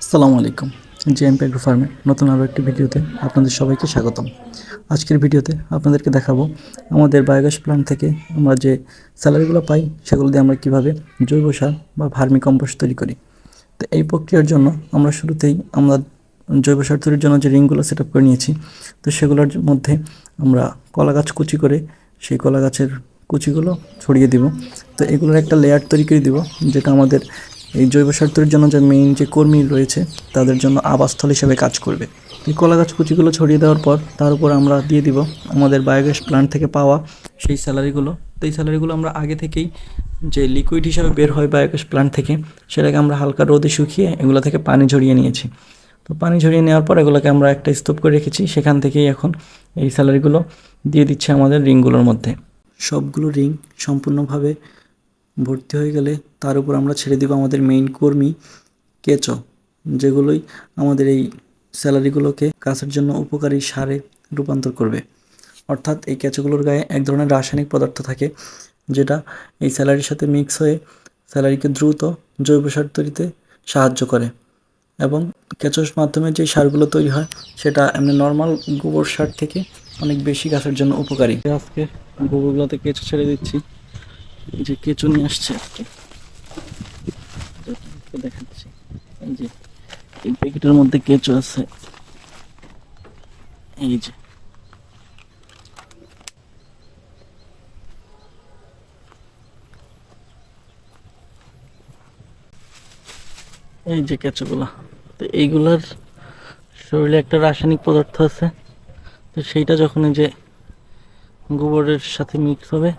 আসসালামু আলাইকুম। GMP agro ফার্মের নতুন আরও একটি ভিডিওতে আপনাদের সবাইকে স্বাগতম। আজকের ভিডিওতে আপনাদেরকে দেখাবো আমাদের বায়োগ্যাস প্ল্যান্ট থেকে আমরা যে স্যালারিগুলো পাই সেগুলো দিয়ে আমরা কীভাবে জৈব সার বা ভার্মি কম্পোস্ট তৈরি করি। তো এই প্রক্রিয়ার জন্য আমরা শুরুতেই আমরা জৈব সার তৈরির জন্য যে রিংগুলো সেট আপ করে নিয়েছি, তো সেগুলোর মধ্যে আমরা কলা গাছ কুচি করে সেই কলা গাছের কুচিগুলো ছড়িয়ে দিব। তো এগুলোর একটা লেয়ার তৈরি করে দিব, যেটা আমাদের এই জৈব সার তৈরির জন্য যে মেইন যে কর্মী রয়েছে তাদের জন্য আবাসস্থল হিসেবে কাজ করবে। এই কলা গাছ কুচিগুলো ছড়িয়ে দেওয়ার পর তার উপর আমরা দিয়ে দিব আমাদের বায়োগ্যাস প্ল্যান্ট থেকে পাওয়া সেই স্যালারিগুলো। তো এই স্যালারিগুলো আমরা আগে থেকেই যে লিকুইড হিসাবে বের হয় বায়োগ্যাস প্ল্যান্ট থেকে, সেটাকে আমরা হালকা রোদে শুকিয়ে এগুলো থেকে পানি ঝরিয়ে নিয়েছি। তো পানি ঝরিয়ে নেওয়ার পর এগুলোকে আমরা একটা স্তূপ করে রেখেছি, সেখান থেকেই এখন এই স্যালারিগুলো দিয়ে দিচ্ছে আমাদের রিংগুলোর মধ্যে। সবগুলো রিং সম্পূর্ণভাবে ভর্তি হয়ে গেলে তার উপর আমরা ছেড়ে দেব আমাদের মেইন কর্মী কেঁচো, যেগুলোই আমাদের এই স্যালারিগুলোকে গাছের জন্য উপকারী সারে রূপান্তর করবে। অর্থাৎ এই কেঁচোগুলোর গায়ে এক ধরনের রাসায়নিক পদার্থ থাকে, যেটা এই স্যালারির সাথে মিক্স হয়ে স্যালারিকে দ্রুত জৈব সার তৈরিতে সাহায্য করে। এবং কেঁচোর মাধ্যমে যে সারগুলো তৈরি হয় সেটা এমনি নর্মাল গোবর সার থেকে অনেক বেশি গাছের জন্য উপকারী। আজকে গোবরগুলোতে কেঁচো ছেড়ে দিচ্ছি, যে কেঁচো নিয়ে আসছে আজকে দেখাচ্ছি। এই যে এই প্যাকেটের মধ্যে কেঁচো আছে, এই যে এই যে কেঁচোগুলা। তো এইগুলার শরীরে একটা রাসায়নিক পদার্থ আছে, তো সেইটা যখন এই যে গোবরের সাথে মিক্স হবে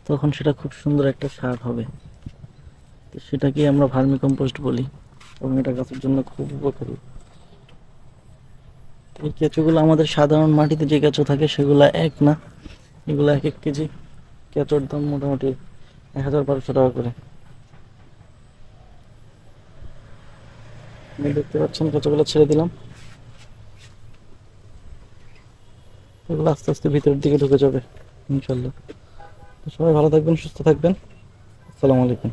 তখন সেটা খুব সুন্দর একটা সার হবে। তো সেটাকেই আমরা ভার্মি কম্পোস্ট বলি এবং এটা গাছের জন্য খুব উপকারী। এই কেঁচোগুলো আমাদের সাধারণ মাটিতে যে কেঁচো থাকে সেগুলো এক না, এগুলো এক কেজি কেঁচোর দাম মোটামুটি 1200 টাকা করে। দেখতে পাচ্ছেন কেঁচোগুলো ছেড়ে দিলাম, এগুলো আস্তে আস্তে ভিতরের দিকে ঢুকে যাবে ইনশাল্লাহ। সবাই ভালো থাকবেন, সুস্থ থাকবেন। আসসালামু আলাইকুম।